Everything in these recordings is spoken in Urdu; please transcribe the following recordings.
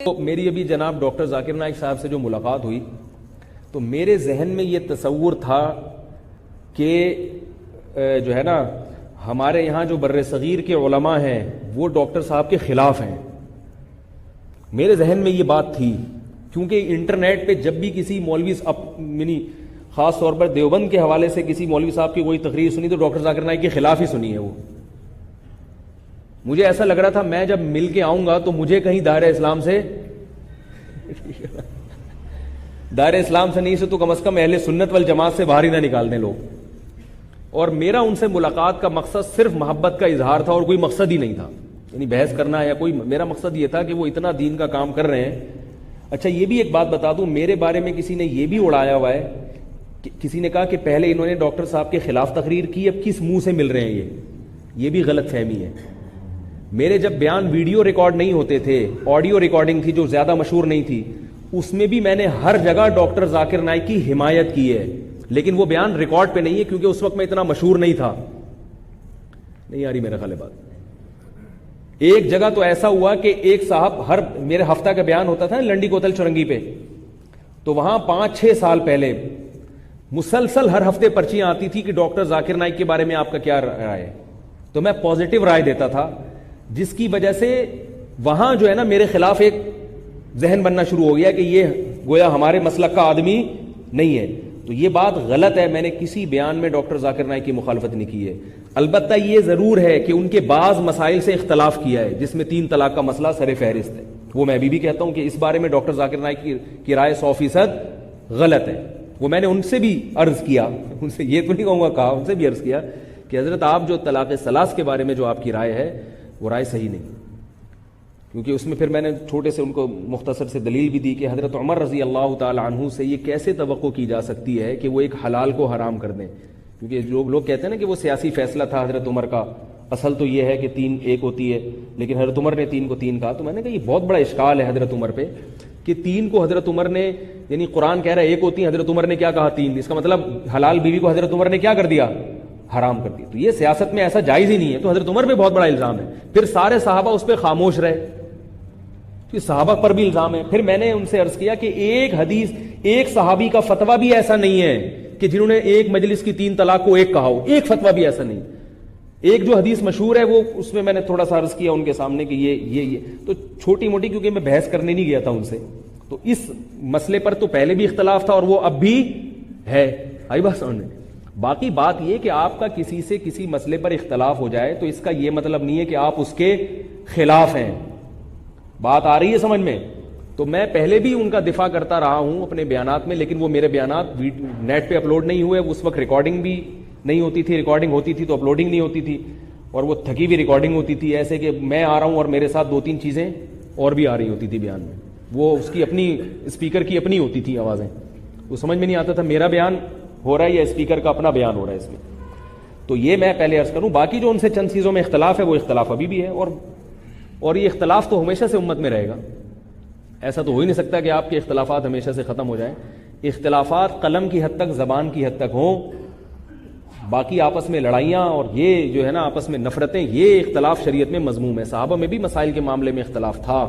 تو میری ابھی جناب ڈاکٹر ذاکر نائک صاحب سے جو ملاقات ہوئی تو میرے ذہن میں یہ تصور تھا کہ جو ہے نا ہمارے یہاں جو بر صغیر کے علماء ہیں وہ ڈاکٹر صاحب کے خلاف ہیں. میرے ذہن میں یہ بات تھی کیونکہ انٹرنیٹ پہ جب بھی کسی مولوی خاص طور پر دیوبند کے حوالے سے کسی مولوی صاحب کی کوئی تقریر سنی تو ڈاکٹر ذاکر نائک کے خلاف ہی سنی ہے. وہ مجھے ایسا لگ رہا تھا میں جب مل کے آؤں گا تو مجھے کہیں دائرہ اسلام سے نہیں سے تو کم از کم اہل سنت والجماعت سے باہر ہی نہ نکال دیں لوگ. اور میرا ان سے ملاقات کا مقصد صرف محبت کا اظہار تھا اور کوئی مقصد ہی نہیں تھا یعنی بحث کرنا یا کوئی. میرا مقصد یہ تھا کہ وہ اتنا دین کا کام کر رہے ہیں. اچھا یہ بھی ایک بات بتا دوں, میرے بارے میں کسی نے یہ بھی اڑایا ہوا ہے, کسی نے کہا کہ پہلے انہوں نے ڈاکٹر صاحب کے خلاف تقریر کی, اب کس منہ سے مل رہے ہیں. یہ بھی غلط فہمی ہے. میرے جب بیان ویڈیو ریکارڈ نہیں ہوتے تھے, آڈیو ریکارڈنگ تھی جو زیادہ مشہور نہیں تھی, اس میں بھی میں نے ہر جگہ ڈاکٹر ذاکر نائک کی حمایت کی ہے, لیکن وہ بیان ریکارڈ پہ نہیں ہے کیونکہ اس وقت میں اتنا مشہور نہیں تھا. نہیں آ رہی میرا خیال ہے بات. ایک جگہ تو ایسا ہوا کہ ایک صاحب میرے ہفتہ کا بیان ہوتا تھا لنڈی کوتل چورنگی پہ, تو وہاں 5-6 سال پہلے مسلسل ہر ہفتے پرچیاں آتی تھی کہ ڈاکٹر ذاکر نائک کے بارے میں آپ کا کیا رائے ہے. تو میں پازیٹو رائے دیتا تھا, جس کی وجہ سے وہاں جو ہے نا میرے خلاف ایک ذہن بننا شروع ہو گیا کہ یہ گویا ہمارے مسلک کا آدمی نہیں ہے. تو یہ بات غلط ہے. میں نے کسی بیان میں ڈاکٹر ذاکر نائک کی مخالفت نہیں کی ہے. البتہ یہ ضرور ہے کہ ان کے بعض مسائل سے اختلاف کیا ہے, جس میں 3 طلاق کا مسئلہ سر فہرست ہے. وہ میں ابھی بھی کہتا ہوں کہ اس بارے میں ڈاکٹر ذاکر نائک کی رائے 100% غلط ہے. وہ میں نے ان سے بھی عرض کیا, ان سے یہ تو نہیں کہوں گا کہا, ان سے بھی عرض کیا کہ حضرت آپ جو طلاق ثلاث کے بارے میں جو آپ کی رائے ہے وہ رائے صحیح نہیں, کیونکہ اس میں پھر میں نے چھوٹے سے ان کو مختصر سے دلیل بھی دی کہ حضرت عمر رضی اللہ تعالی عنہ سے یہ کیسے توقع کی جا سکتی ہے کہ وہ ایک حلال کو حرام کر دیں, کیونکہ لوگ کہتے ہیں نا کہ وہ سیاسی فیصلہ تھا حضرت عمر کا, اصل تو یہ ہے کہ 3 ایک ہوتی ہے, لیکن حضرت عمر نے 3 کو 3 کہا. تو میں نے کہا یہ بہت بڑا اشکال ہے حضرت عمر پہ کہ 3 کو حضرت عمر نے, یعنی قرآن کہہ رہا ہے 1 ہوتی ہے, حضرت عمر نے کیا کہا 3, اس کا مطلب حلال بیوی کو حضرت عمر نے کیا کر دیا, حرام کر دیا. تو یہ سیاست میں ایسا جائز ہی نہیں ہے. تو حضرت عمر پہ بہت بڑا الزام ہے. پھر سارے صحابہ اس پہ خاموش رہے, صحابہ پر بھی الزام ہے. پھر میں نے ان سے عرض کیا کہ ایک حدیث, ایک صحابی کا فتویٰ بھی ایسا نہیں ہے کہ جنہوں نے ایک مجلس کی 3 طلاق کو 1 کہا ہو, ایک فتویٰ بھی ایسا نہیں. ایک جو حدیث مشہور ہے وہ اس میں نے تھوڑا سا عرض کیا ان کے سامنے کہ یہ تو چھوٹی موٹی, کیونکہ میں بحث کرنے نہیں گیا تھا ان سے. تو اس مسئلے پر تو پہلے بھی اختلاف تھا اور وہ اب بھی ہے. آئی بات سمجھنے. باقی بات یہ کہ آپ کا کسی سے کسی مسئلے پر اختلاف ہو جائے تو اس کا یہ مطلب نہیں ہے کہ آپ اس کے خلاف ہیں. بات آ رہی ہے سمجھ میں؟ تو میں پہلے بھی ان کا دفاع کرتا رہا ہوں اپنے بیانات میں, لیکن وہ میرے بیانات نیٹ پہ اپلوڈ نہیں ہوئے. اس وقت ریکارڈنگ بھی نہیں ہوتی تھی, ریکارڈنگ ہوتی تھی تو اپلوڈنگ نہیں ہوتی تھی, اور وہ تھکی ہوئی ریکارڈنگ ہوتی تھی, ایسے کہ میں آ رہا ہوں اور میرے ساتھ 2-3 چیزیں اور بھی آ رہی ہوتی تھی بیان میں. وہ اس کی اپنی اسپیکر کی اپنی ہوتی تھی آوازیں, وہ سمجھ میں نہیں آتا تھا میرا بیان ہو رہا ہے یا اسپیکر کا اپنا بیان ہو رہا ہے اس میں. تو یہ میں پہلے عرض کروں. باقی جو ان سے چند چیزوں میں اختلاف ہے وہ اختلاف ابھی بھی ہے, اور یہ اختلاف تو ہمیشہ سے امت میں رہے گا. ایسا تو ہو ہی نہیں سکتا کہ آپ کے اختلافات ہمیشہ سے ختم ہو جائیں. اختلافات قلم کی حد تک, زبان کی حد تک ہوں, باقی آپس میں لڑائیاں اور یہ جو ہے نا آپس میں نفرتیں, یہ اختلاف شریعت میں مذموم ہے. صحابہ میں بھی مسائل کے معاملے میں اختلاف تھا,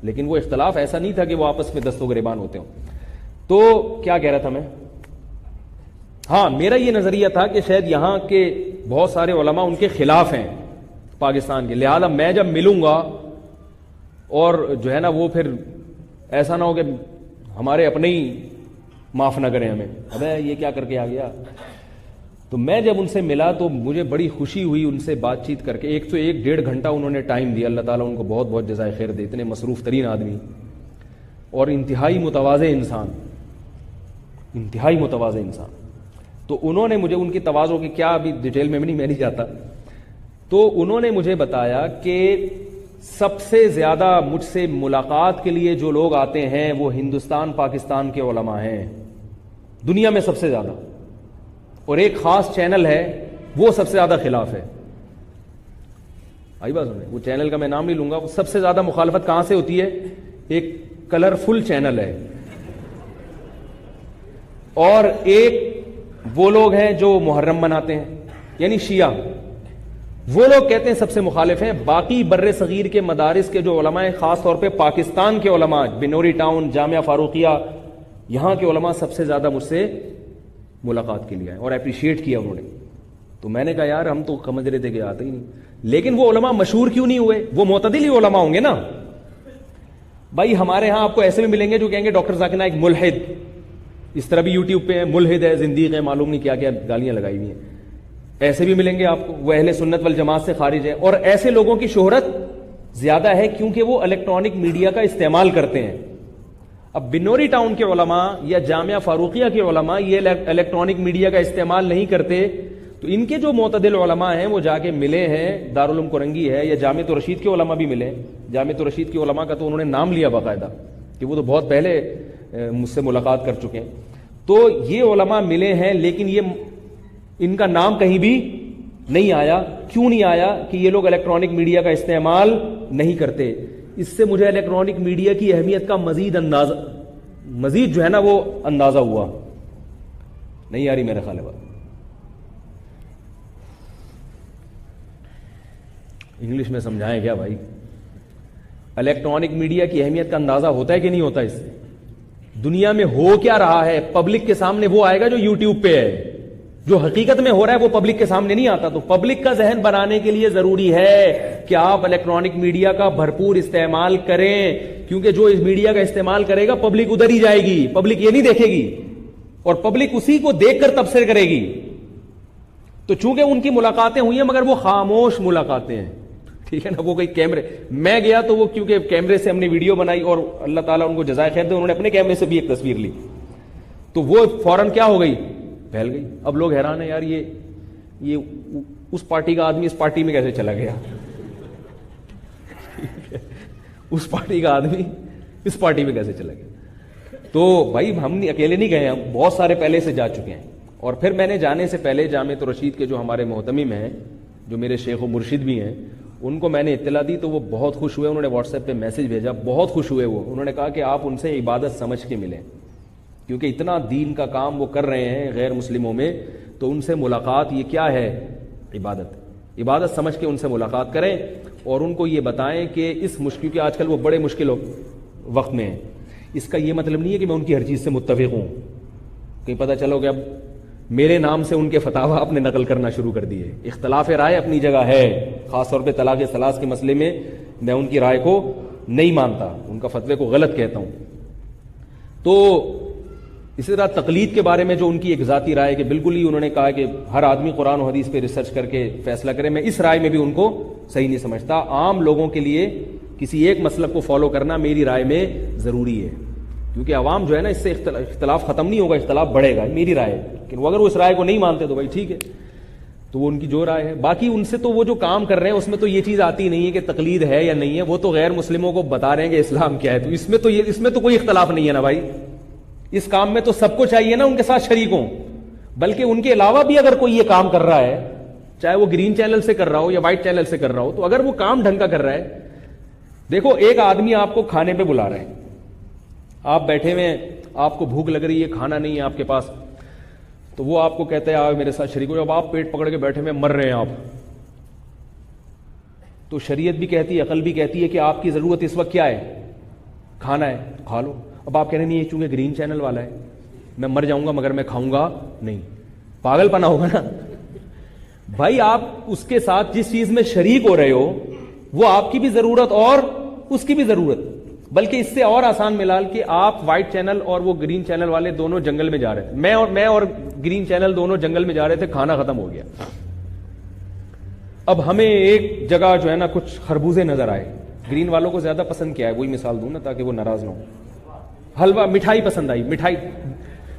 لیکن وہ اختلاف ایسا نہیں تھا کہ وہ آپس میں دست و گریبان ہوتے ہوں. تو کیا کہہ رہا تھا میں؟ ہاں, میرا یہ نظریہ تھا کہ شاید یہاں کے بہت سارے علماء ان کے خلاف ہیں پاکستان کے, لہذا میں جب ملوں گا اور جو ہے نا وہ پھر ایسا نہ ہو کہ ہمارے اپنے ہی معاف نہ کریں ہمیں, ابے یہ کیا کر کے آ گیا. تو میں جب ان سے ملا تو مجھے بڑی خوشی ہوئی ان سے بات چیت کر کے. 1-1.5 گھنٹہ انہوں نے ٹائم دیا, اللہ تعالیٰ ان کو بہت بہت جزائے خیر دے. اتنے مصروف ترین آدمی اور انتہائی متواضع انسان, انتہائی متواضع انسان. تو انہوں نے مجھے ان کی تواضع کی کیا ابھی ڈیٹیل میں نہیں جاتا, تو انہوں نے مجھے بتایا کہ سب سے زیادہ مجھ سے ملاقات کے لیے جو لوگ آتے ہیں وہ ہندوستان پاکستان کے علماء ہیں, دنیا میں سب سے زیادہ. اور ایک خاص چینل ہے وہ سب سے زیادہ خلاف ہے. آئی بات سمجھ, وہ چینل کا میں نام نہیں لوں گا. سب سے زیادہ مخالفت کہاں سے ہوتی ہے؟ ایک کلرفل چینل ہے, اور ایک وہ لوگ ہیں جو محرم مناتے ہیں, یعنی شیعہ. وہ لوگ کہتے ہیں سب سے مخالف ہیں. باقی بر صغیر کے مدارس کے جو علماء ہیں, خاص طور پہ پاکستان کے علماء, بنوری ٹاؤن, جامعہ فاروقیہ, یہاں کے علماء سب سے زیادہ مجھ سے ملاقات کے لیے آئے اور اپریشیٹ کیا انہوں نے. تو میں نے کہا یار ہم تو سمجھ رہے تھے کہ آتے ہی نہیں, لیکن وہ علماء مشہور کیوں نہیں ہوئے؟ وہ معتدل ہی علماء ہوں گے نا بھائی. ہمارے ہاں آپ کو ایسے بھی ملیں گے جو کہیں گے ڈاکٹر ذاکر نائک ملحد, اس طرح بھی یوٹیوب پہ ملحد ہے, زندیق ہے, معلوم نہیں کیا کیا گالیاں لگائی ہوئی ہیں. ایسے بھی ملیں گے آپ کو, وہ اہل سنت والجماعت سے خارج ہے. اور ایسے لوگوں کی شہرت زیادہ ہے کیونکہ وہ الیکٹرانک میڈیا کا استعمال کرتے ہیں. اب بنوری ٹاؤن کے علماء یا جامعہ فاروقیہ کے علماء یہ الیکٹرانک میڈیا کا استعمال نہیں کرتے, تو ان کے جو معتدل علماء ہیں وہ جا کے ملے ہیں, دارالعلوم کرنگی ہے یا جامعۃ الرشید کے علماء بھی ملے. جامعۃ الرشید کے علماء کا تو انہوں نے نام لیا باقاعدہ کہ وہ تو بہت پہلے مجھ سے ملاقات کر چکے ہیں. تو یہ علماء ملے ہیں, لیکن یہ ان کا نام کہیں بھی نہیں آیا. کیوں نہیں آیا؟ کہ یہ لوگ الیکٹرانک میڈیا کا استعمال نہیں کرتے. اس سے مجھے الیکٹرانک میڈیا کی اہمیت کا مزید جو ہے نا وہ اندازہ ہوا. نہیں آ رہی میرے خیال بات, انگلش میں سمجھائیں کیا بھائی؟ الیکٹرانک میڈیا کی اہمیت کا اندازہ ہوتا ہے کہ نہیں ہوتا؟ اس سے دنیا میں ہو کیا رہا ہے پبلک کے سامنے وہ آئے گا جو یوٹیوب پہ ہے. جو حقیقت میں ہو رہا ہے وہ پبلک کے سامنے نہیں آتا. تو پبلک کا ذہن بنانے کے لیے ضروری ہے کہ آپ الیکٹرانک میڈیا کا بھرپور استعمال کریں, کیونکہ جو اس میڈیا کا استعمال کرے گا پبلک ادھر ہی جائے گی, پبلک یہ نہیں دیکھے گی, اور پبلک اسی کو دیکھ کر تبصرے کرے گی. تو چونکہ ان کی ملاقاتیں ہوئی ہیں مگر وہ خاموش ملاقاتیں ہیں, ٹھیک ہے نا. وہ کوئی کیمرے, میں گیا تو وہ کیونکہ کیمرے سے ہم نے ویڈیو بنائی اور اللہ تعالیٰ ان کو جزائے خیر دے, انہوں نے اپنے کیمرے سے بھی ایک تصویر لی, تو وہ فوراً کیا ہو گئی, پھیل گئی. اب لوگ حیران ہیں یار یہ اس پارٹی کا آدمی اس پارٹی میں کیسے چلا گیا, اس پارٹی کا آدمی اس پارٹی میں کیسے چلا گیا. تو بھائی ہم اکیلے نہیں گئے, ہم بہت سارے پہلے سے جا چکے ہیں. اور پھر میں نے جانے سے پہلے جامعۃ الرشید کے جو ہمارے محتمم ہیں, جو میرے شیخ و مرشد بھی ہیں, ان کو میں نے اطلاع دی تو وہ بہت خوش ہوئے. انہوں نے واٹس ایپ پہ میسج بھیجا, بہت خوش ہوئے. وہ انہوں نے کہا کہ آپ ان سے عبادت سمجھ کے ملیں, کیونکہ اتنا دین کا کام وہ کر رہے ہیں غیر مسلموں میں, تو ان سے ملاقات یہ کیا ہے, عبادت سمجھ کے ان سے ملاقات کریں اور ان کو یہ بتائیں کہ اس مشکل کے, آج کل وہ بڑے مشکل وقت میں ہیں. اس کا یہ مطلب نہیں ہے کہ میں ان کی ہر چیز سے متفق ہوں, کہیں پتہ چلو کہ اب میرے نام سے ان کے فتاوی آپ نے نقل کرنا شروع کر دیے. اختلاف رائے اپنی جگہ ہے, خاص طور پہ طلاق ثلاث کے مسئلے میں میں ان کی رائے کو نہیں مانتا, ان کا فتوے کو غلط کہتا ہوں. تو اسی طرح تقلید کے بارے میں جو ان کی ایک ذاتی رائے کہ بالکل ہی انہوں نے کہا کہ ہر آدمی قرآن و حدیث پہ ریسرچ کر کے فیصلہ کرے, میں اس رائے میں بھی ان کو صحیح نہیں سمجھتا. عام لوگوں کے لیے کسی ایک مسلک کو فالو کرنا میری رائے میں ضروری ہے, کیونکہ عوام جو ہے نا اس سے اختلاف ختم نہیں ہوگا, اختلاف بڑھے گا, میری رائے ہے. لیکن اگر وہ اس رائے کو نہیں مانتے تو بھائی ٹھیک ہے, تو وہ ان کی جو رائے ہے. باقی ان سے تو وہ جو کام کر رہے ہیں اس میں تو یہ چیز آتی نہیں ہے کہ تقلید ہے یا نہیں ہے, وہ تو غیر مسلموں کو بتا رہے ہیں کہ اسلام کیا ہے. تو اس میں تو کوئی اختلاف نہیں ہے نا بھائی. اس کام میں تو سب کو چاہیے نا ان کے ساتھ شریک ہوں. بلکہ ان کے علاوہ بھی اگر کوئی یہ کام کر رہا ہے, چاہے وہ گرین چینل سے کر رہا ہو یا وائٹ چینل سے کر رہا ہو, تو اگر وہ کام ڈھنگ کا کر رہا ہے. دیکھو ایک آدمی آپ کو کھانے پہ بلا رہا ہے, آپ بیٹھے ہوئے ہیں, آپ کو بھوک لگ رہی ہے, کھانا نہیں ہے آپ کے پاس, تو وہ آپ کو کہتے ہیں آؤ میرے ساتھ شریک ہو. جب آپ پیٹ پکڑ کے بیٹھے ہوئے مر رہے ہیں آپ, تو شریعت بھی کہتی ہے, عقل بھی کہتی ہے کہ آپ کی ضرورت اس وقت کیا ہے, کھانا ہے, کھا لو. اب آپ کہہ رہے ہیں نہیں, چونکہ گرین چینل والا ہے میں مر جاؤں گا مگر میں کھاؤں گا نہیں, پاگل پنا ہوگا نا بھائی. آپ اس کے ساتھ جس چیز میں شریک ہو رہے ہو وہ آپ کی بھی ضرورت اور اس کی بھی ضرورت. بلکہ اس سے اور آسان ملال کہ آپ وائٹ چینل اور وہ گرین چینل والے دونوں جنگل میں جا رہے تھے, میں اور گرین چینل دونوں جنگل میں جا رہے تھے, کھانا ختم ہو گیا. اب ہمیں ایک جگہ جو ہے نا کچھ خربوزے نظر آئے. گرین والوں کو زیادہ پسند کیا ہے وہی مثال دوں نا تاکہ وہ ناراض نہ ہو. حلوہ, مٹھائی پسند آئی, مٹھائی,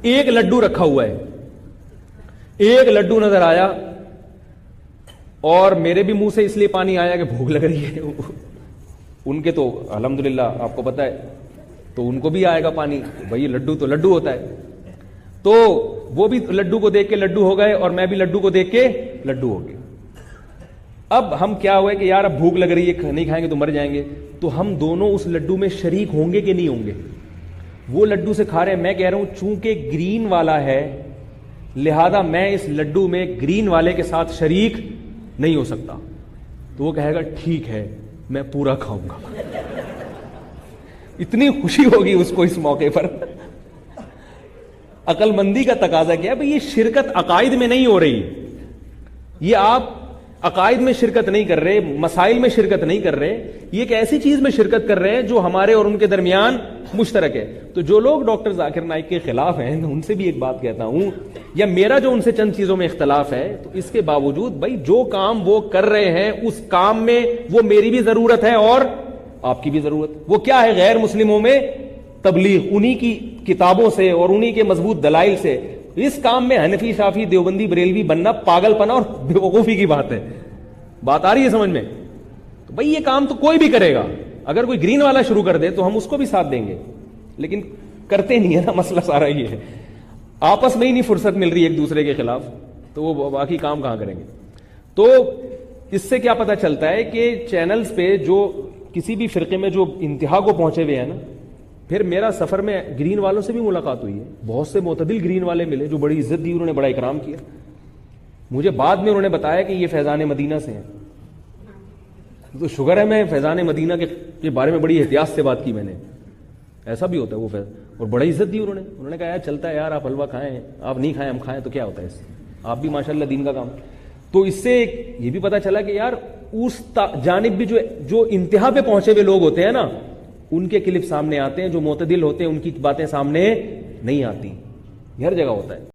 ایک لڈو رکھا ہوا ہے, ایک لڈو نظر آیا اور میرے بھی منہ سے اس لیے پانی آیا کہ بھوک لگ رہی ہے. ان کے تو الحمدللہ آپ کو پتا ہے, تو ان کو بھی آئے گا پانی, بھائی لڈو تو لڈو ہوتا ہے. تو وہ بھی لڈو کو دیکھ کے لڈو ہو گئے اور میں بھی لڈو کو دیکھ کے لڈو ہو گئے. اب ہم کیا ہوئے کہ یار اب بھوک لگ رہی ہے, نہیں کھائیں گے تو مر جائیں گے. تو ہم دونوں اس لڈو میں شریک ہوں گے کہ نہیں ہوں گے؟ وہ لڈو سے کھا رہے ہیں, میں کہہ رہا ہوں چونکہ گرین والا ہے لہذا میں اس لڈو میں گرین والے کے ساتھ شریک نہیں ہو سکتا. تو وہ کہے گا ٹھیک ہے میں پورا کھاؤں گا. اتنی خوشی ہوگی اس کو اس موقع پر. عقل مندی کا تقاضا کیا ہے بھئی، یہ شرکت عقائد میں نہیں ہو رہی، یہ آپ عقائد میں شرکت نہیں کر رہے، مسائل میں شرکت نہیں کر رہے، یہ ایک ایسی چیز میں شرکت کر رہے ہیں جو ہمارے اور ان کے درمیان مشترک ہے. تو جو لوگ ڈاکٹر ذاکر نائک کے خلاف ہیں، میں ان سے بھی ایک بات کہتا ہوں، یا میرا جو ان سے چند چیزوں میں اختلاف ہے، تو اس کے باوجود بھائی جو کام وہ کر رہے ہیں اس کام میں وہ میری بھی ضرورت ہے اور آپ کی بھی ضرورت. وہ کیا ہے؟ غیر مسلموں میں تبلیغ، انہی کی کتابوں سے اور انہی کے مضبوط دلائل سے. اس کام میں حنفی، شافعی، دیوبندی، بریلوی بننا پاگل پنا اور بیوقوفی کی بات ہے. بات آ رہی ہے سمجھ میں؟ تو بھئی یہ کام تو کوئی بھی کرے گا. اگر کوئی گرین والا شروع کر دے تو ہم اس کو بھی ساتھ دیں گے، لیکن کرتے نہیں ہے نا. مسئلہ سارا یہ ہے، آپس میں ہی نہیں فرصت مل رہی ایک دوسرے کے خلاف، تو وہ باقی کام کہاں کریں گے. تو اس سے کیا پتہ چلتا ہے کہ چینلز پہ جو کسی بھی فرقے میں جو انتہا کو پہنچے ہوئے ہیں نا، پھر میرا سفر میں گرین والوں سے بھی ملاقات ہوئی ہے. بہت سے معتدل گرین والے ملے جو بڑی عزت دی، انہوں نے بڑا اکرام کیا. مجھے بعد میں انہوں نے بتایا کہ یہ فیضان مدینہ سے ہیں. تو شکر ہے میں فیضان مدینہ کے بارے میں بڑی احتیاط سے بات کی میں نے. ایسا بھی ہوتا ہے وہ فیض، اور بڑی عزت دی انہوں نے کہا یار چلتا ہے یار، آپ حلوہ کھائیں، آپ نہیں کھائیں ہم کھائیں تو کیا ہوتا ہے اس سے، آپ بھی ماشاءاللہ دین کا کام. تو اس سے یہ بھی پتہ چلا کہ یار اس جانب بھی جو انتہا پہ پہنچے ہوئے لوگ ہوتے ہیں نا، ان کے کلپ سامنے آتے ہیں، جو معتدل ہوتے ہیں ان کی باتیں سامنے نہیں آتی. ہر جگہ ہوتا ہے.